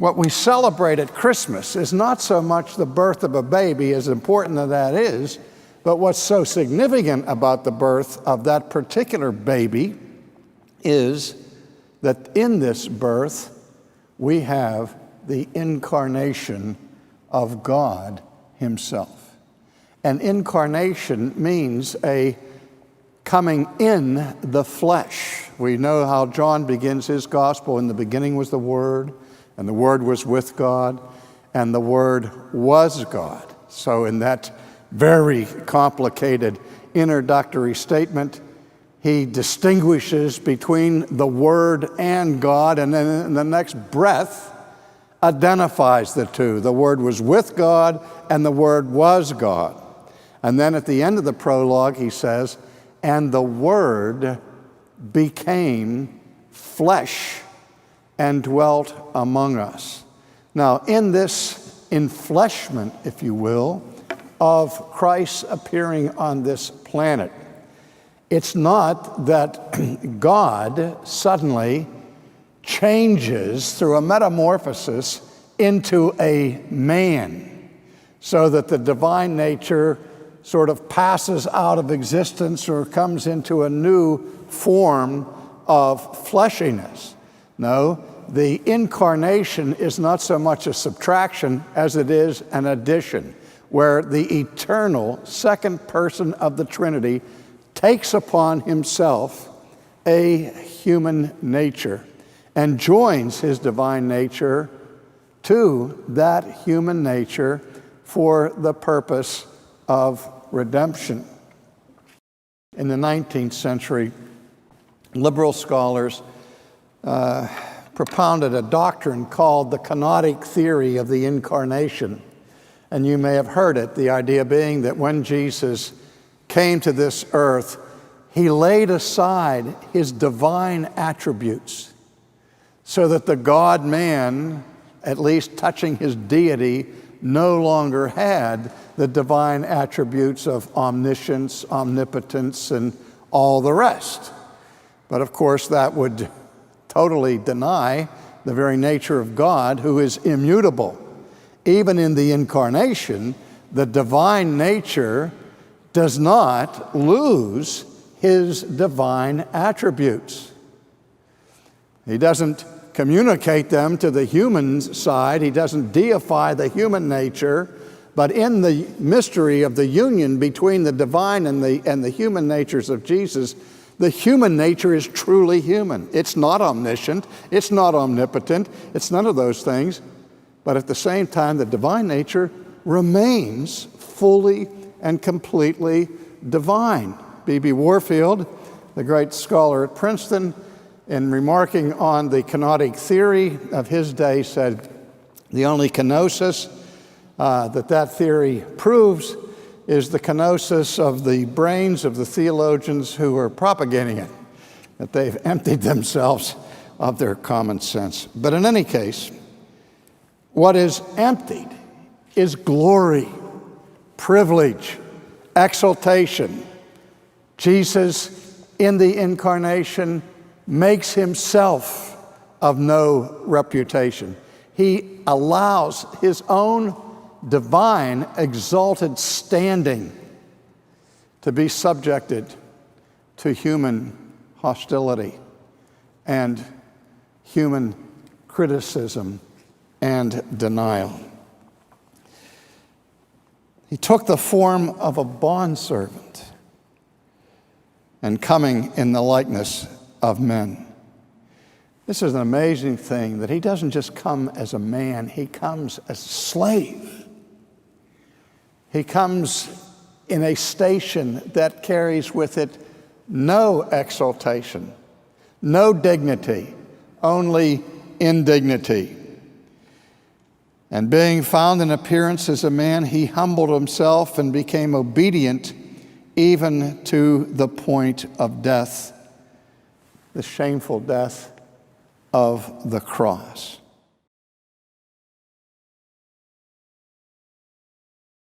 What we celebrate at Christmas is not so much the birth of a baby, as important as that is, but what's so significant about the birth of that particular baby is that in this birth we have the incarnation of God Himself. And incarnation means a coming in the flesh. We know how John begins his gospel. In the beginning was the Word, and the Word was with God, and the Word was God. So in that very complicated introductory statement, he distinguishes between the Word and God, and then in the next breath identifies the two. The Word was with God, and the Word was God. And then at the end of the prologue, he says, and the Word became flesh and dwelt among us. Now, in this enfleshment, if you will, of Christ appearing on this planet, it's not that God suddenly changes through a metamorphosis into a man, so that the divine nature sort of passes out of existence or comes into a new form of fleshiness. No, the incarnation is not so much a subtraction as it is an addition, where the eternal second person of the Trinity takes upon himself a human nature and joins his divine nature to that human nature for the purpose of redemption. In the 19th century, liberal scholars propounded a doctrine called the kenotic theory of the incarnation. And you may have heard it, the idea being that when Jesus came to this earth, he laid aside his divine attributes so that the God-man, at least touching his deity, no longer had the divine attributes of omniscience, omnipotence, and all the rest. But of course, that would totally deny the very nature of God, who is immutable. Even in the incarnation, the divine nature does not lose his divine attributes. He doesn't communicate them to the human side. He doesn't deify the human nature. But in the mystery of the union between the divine and the human natures of Jesus, the human nature is truly human. It's not omniscient. It's not omnipotent. It's none of those things. But at the same time, the divine nature remains fully and completely divine. B.B. Warfield, the great scholar at Princeton, in remarking on the kenotic theory of his day, said the only kenosis that theory proves is the kenosis of the brains of the theologians who are propagating it, that they've emptied themselves of their common sense. But in any case, what is emptied is glory, privilege, exaltation. Jesus, in the incarnation, makes himself of no reputation. He allows his own divine exalted standing to be subjected to human hostility and human criticism and denial. He took the form of a bondservant, and coming in the likeness of men. This is an amazing thing, that he doesn't just come as a man, he comes as a slave. He comes in a station that carries with it no exaltation, no dignity, only indignity. And being found in appearance as a man, he humbled himself and became obedient even to the point of death, the shameful death of the cross.